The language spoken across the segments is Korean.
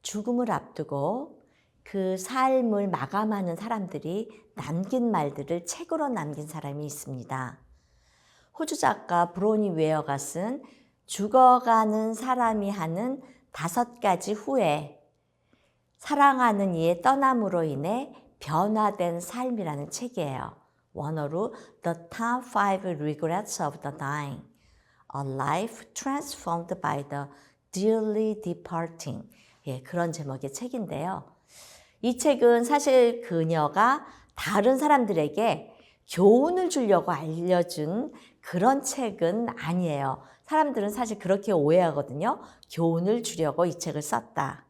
죽음을 앞두고 그 삶을 마감하는 사람들이 남긴 말들을 책으로 남긴 사람이 있습니다. 호주 작가 브로니 웨어가 쓴 죽어가는 사람이 하는 5가지 후회, 사랑하는 이의 떠남으로 인해 변화된 삶이라는 책이에요. 원어로 The Top 5 Regrets of the Dying, A Life Transformed by the Dearly Departing. 그런 제목의 책인데요. 이 책은 사실 그녀가 다른 사람들에게 교훈을 주려고 알려준 그런 책은 아니에요. 사람들은 사실 그렇게 오해하거든요. 교훈을 주려고 이 책을 썼다.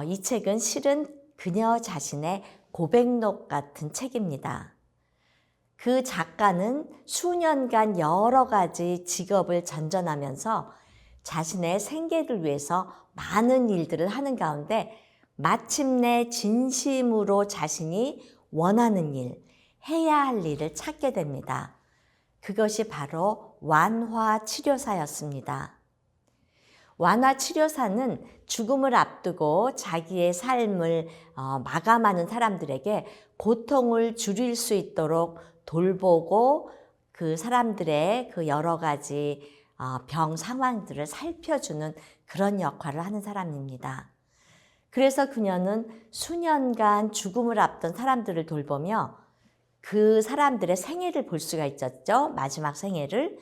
이 책은 실은 그녀 자신의 고백록 같은 책입니다. 그 작가는 수년간 여러 가지 직업을 전전하면서 자신의 생계를 위해서 많은 일들을 하는 가운데 마침내 진심으로 자신이 원하는 일, 해야 할 일을 찾게 됩니다. 그것이 바로 완화치료사였습니다. 완화치료사는 죽음을 앞두고 자기의 삶을 마감하는 사람들에게 고통을 줄일 수 있도록 돌보고 그 사람들의 그 여러 가지 병 상황들을 살펴주는 그런 역할을 하는 사람입니다. 그래서 그녀는 수년간 죽음을 앞둔 사람들을 돌보며 그 사람들의 생애를 볼 수가 있었죠. 마지막 생애를.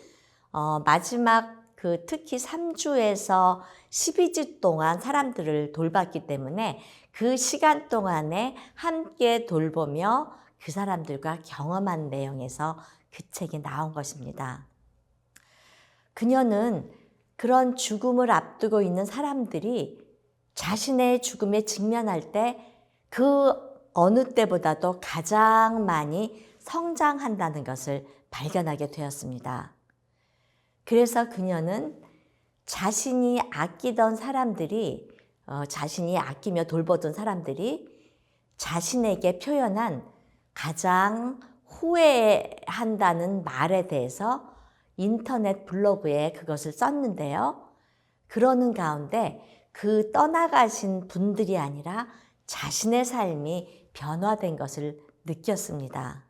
마지막 특히 3주에서 12주 동안 사람들을 돌봤기 때문에 그 시간 동안에 함께 돌보며 그 사람들과 경험한 내용에서 그 책이 나온 것입니다. 그녀는 그런 죽음을 앞두고 있는 사람들이 자신의 죽음에 직면할 때 그 어느 때보다도 가장 많이 성장한다는 것을 발견하게 되었습니다. 그래서 그녀는 자신이 아끼던 사람들이, 자신이 아끼며 돌보던 사람들이 자신에게 표현한 가장 후회한다는 말에 대해서 인터넷 블로그에 그것을 썼는데요. 그러는 가운데 그 떠나가신 분들이 아니라 자신의 삶이 변화된 것을 느꼈습니다.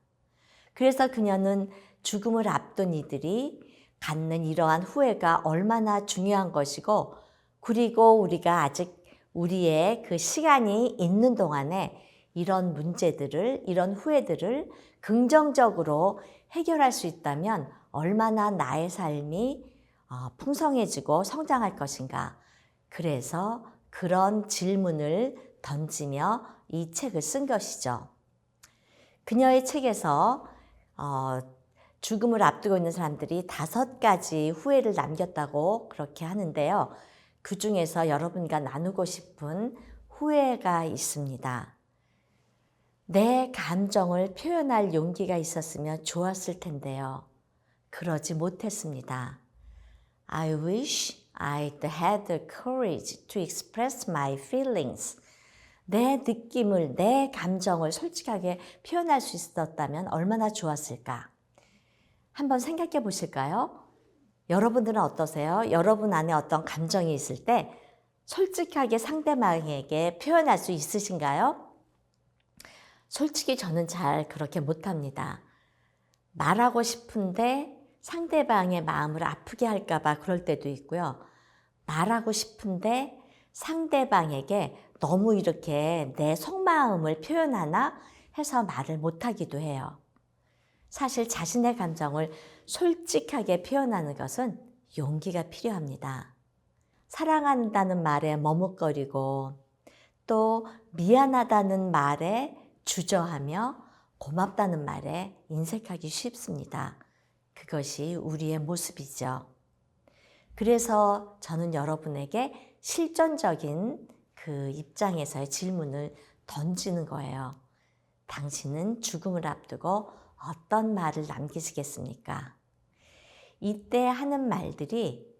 그래서 그녀는 죽음을 앞둔 이들이 갖는 이러한 후회가 얼마나 중요한 것이고, 그리고 우리가 아직 우리의 그 시간이 있는 동안에 이런 문제들을, 이런 후회들을 긍정적으로 해결할 수 있다면 얼마나 나의 삶이 풍성해지고 성장할 것인가. 그래서 그런 질문을 던지며 이 책을 쓴 것이죠. 그녀의 책에서 죽음을 앞두고 있는 사람들이 5가지 후회를 남겼다고 그렇게 하는데요. 그 중에서 여러분과 나누고 싶은 후회가 있습니다. 내 감정을 표현할 용기가 있었으면 좋았을 텐데요. 그러지 못했습니다. I wish I'd had the courage to express my feelings. 내 느낌을, 내 감정을 솔직하게 표현할 수 있었다면 얼마나 좋았을까? 한번 생각해 보실까요? 여러분들은 어떠세요? 여러분 안에 어떤 감정이 있을 때 솔직하게 상대방에게 표현할 수 있으신가요? 솔직히 저는 잘 그렇게 못합니다. 말하고 싶은데 상대방의 마음을 아프게 할까 봐 그럴 때도 있고요. 말하고 싶은데 상대방에게 너무 이렇게 내 속마음을 표현하나 해서 말을 못하기도 해요. 사실 자신의 감정을 솔직하게 표현하는 것은 용기가 필요합니다. 사랑한다는 말에 머뭇거리고 또 미안하다는 말에 주저하며 고맙다는 말에 인색하기 쉽습니다. 그것이 우리의 모습이죠. 그래서 저는 여러분에게 실존적인 그 입장에서의 질문을 던지는 거예요. 당신은 죽음을 앞두고 어떤 말을 남기시겠습니까? 이때 하는 말들이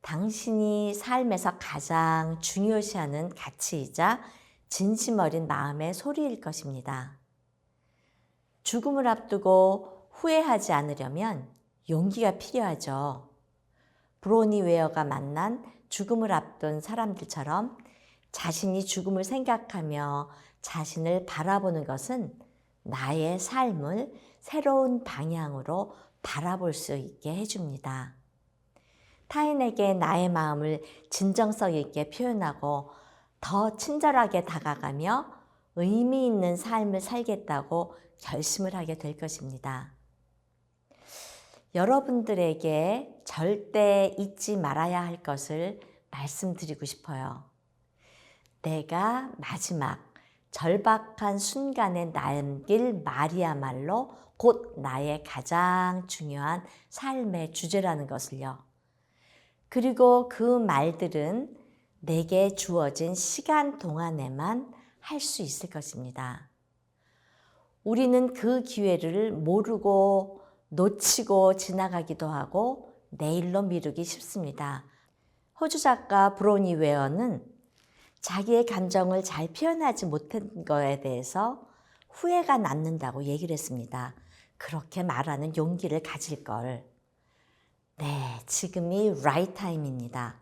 당신이 삶에서 가장 중요시하는 가치이자 진심 어린 마음의 소리일 것입니다. 죽음을 앞두고 후회하지 않으려면 용기가 필요하죠. 브로니 웨어가 만난 죽음을 앞둔 사람들처럼 자신이 죽음을 생각하며 자신을 바라보는 것은 나의 삶을 새로운 방향으로 바라볼 수 있게 해줍니다. 타인에게 나의 마음을 진정성 있게 표현하고 더 친절하게 다가가며 의미 있는 삶을 살겠다고 결심을 하게 될 것입니다. 여러분들에게 절대 잊지 말아야 할 것을 말씀드리고 싶어요. 내가 마지막 절박한 순간에 남길 말이야말로 곧 나의 가장 중요한 삶의 주제라는 것을요. 그리고 그 말들은 내게 주어진 시간 동안에만 할 수 있을 것입니다. 우리는 그 기회를 모르고 놓치고 지나가기도 하고 내일로 미루기 쉽습니다. 호주 작가 브로니 웨어는 자기의 감정을 잘 표현하지 못한 거에 대해서 후회가 남는다고 얘기를 했습니다. 그렇게 말하는 용기를 가질 걸. 네, 지금이 right time입니다.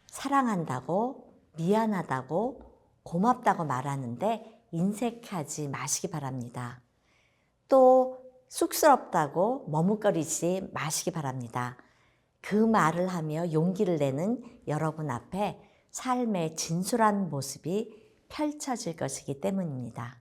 사랑한다고, 미안하다고, 고맙다고 말하는데 인색하지 마시기 바랍니다. 또 쑥스럽다고 머뭇거리지 마시기 바랍니다. 그 말을 하며 용기를 내는 여러분 앞에 삶의 진솔한 모습이 펼쳐질 것이기 때문입니다.